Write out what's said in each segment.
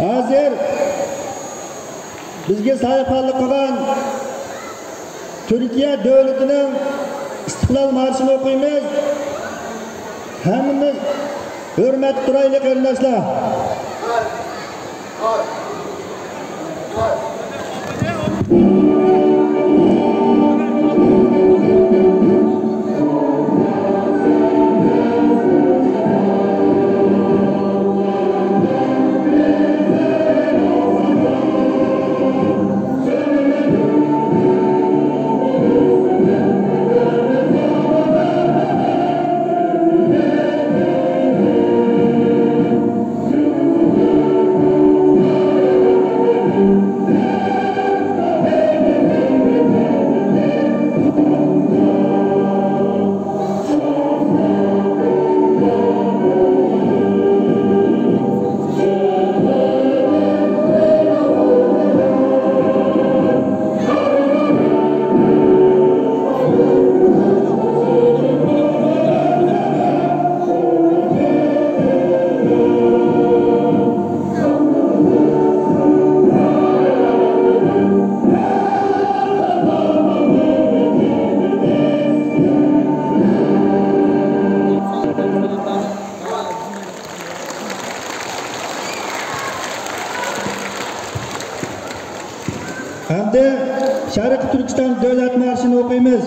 Hozir bizga sayyohlik qilgan Turkiya davlatining istiqlol marshini o'qiymiz. Hammamiz hurmat turaylik qarindoshlar. Hamda Sharqiy Turkiston davlat marshini o'qiymiz.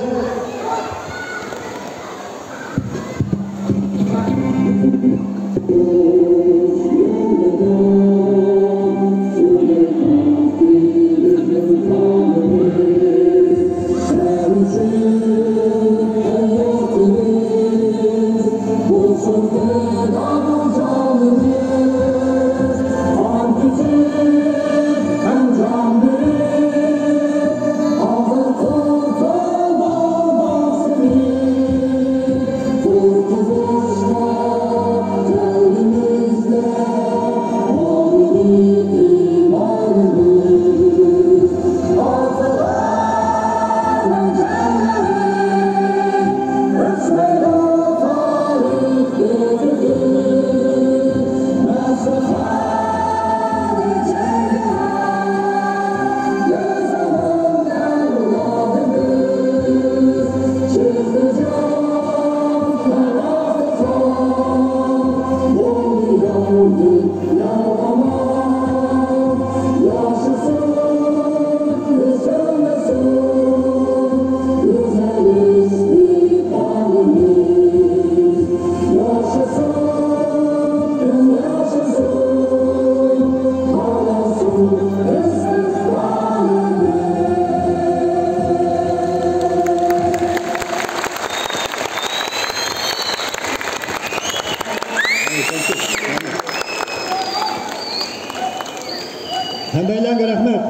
Hammalarga rahmat.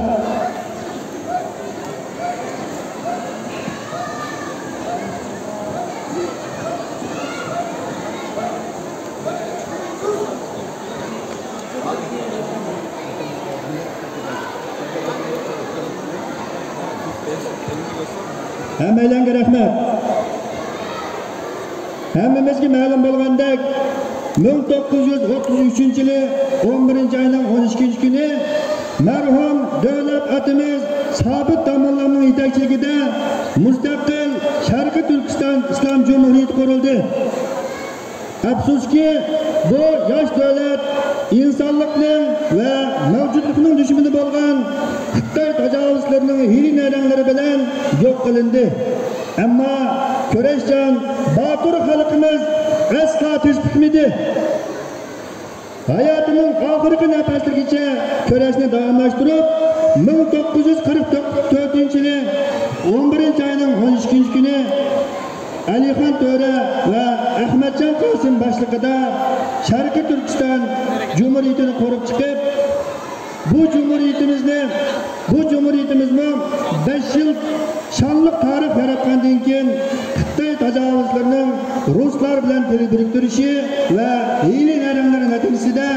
Hammalarga rahmat. Hammamizga ma'lum bo'lgandek 1933-yili 11-oyning 12-kuni marhum davlat atimiz Sobit tomonlarning yetakchiligida mustaqil Sharqiy Turkiston Islom Jumhuriyati qurildi. Afsuski, bu yosh davlat insonlikning va mavjudlikning dushmani bo'lgan Xitoy tajovuzlarining hiyla-nayranglari bilan yo'q qilindi. Ammo kurashchan botir xalqimiz aslo tiz bitmadi. Hayatining oxirgi nafasligicha kurashni davomlashtirib, 1944-yili 11-oyning 12-kuni Alixon To'ra va Ahmadjon Qosim boshlig'ida Sharqiy Turkiston Jumhuriyatini qurib chiqib, bu jumhuriyatimizni 5 yil shonli tarix yaratgandan keyin Xitoy tajovuzlarining ruslar bilan biriktirishi va hiyla-nayranglari natijasida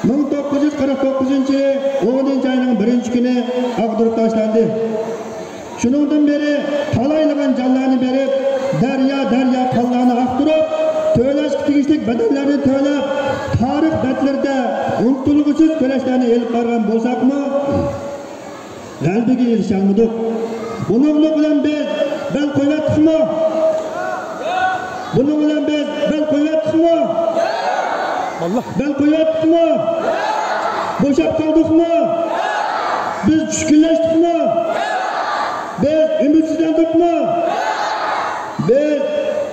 1949-yili 10-oyning 1-kuni ag'dirib tashlandi. Shuningdan beri talaylagan jonlarni berib, daryo qonlarni ag'dirib, to'lashga tegishli bedellarni to'lab, tutulg'usiz kurashlarni elib borgan bo'lsakmi, g'alabaga erisha olmadik. Buning bilan biz bel qo'yatdikmi? Buning bilan biz bel qo'yatdikmi? Bel qo'yatdikmi? Bo'shab qoldikmi? Biz tushkunlashdikmi? Biz ümidsizlandikmi? Biz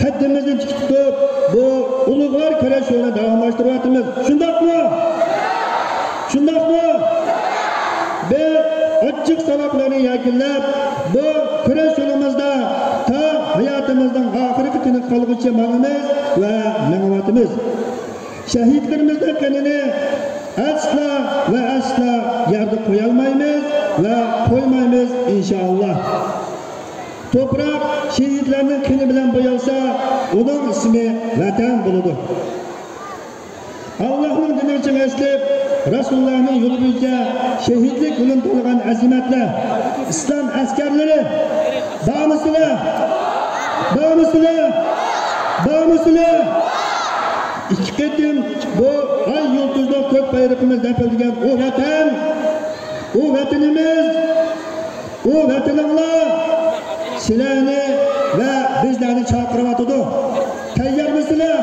qaddimizni tik tutib, bu ulug'vor kurash yo'lini davomlashtiryapmiz. Shundaqmi? Shundaqmi? Biz ochiq sabablarni yakunlab, bu kurash yo'limizda ta hayotimizning oxirgi kuni qolguncha mangimiz va mang'avatimiz. Shahidlarimizning qanini asla va asla yerda qo'ya olmaymiz va qo'ymaymiz inshaalloh. To'proq shehidlarning qini bilan bo'yalsa, uning ismi vatan bo'ladi. Allohning dini uchun eslab, Rasulullohning yo'li bo'yicha shehidlik bilan to'lgan azimatlar, islom askarlari, Bağımsızlar! İki qatim bu ay yulduzda ko'k bayrog'imiz dafilgan o vatanimiz, o vataninglar sizlarni va bizlarni chaqirib o'tadi. Tayyormisizlar?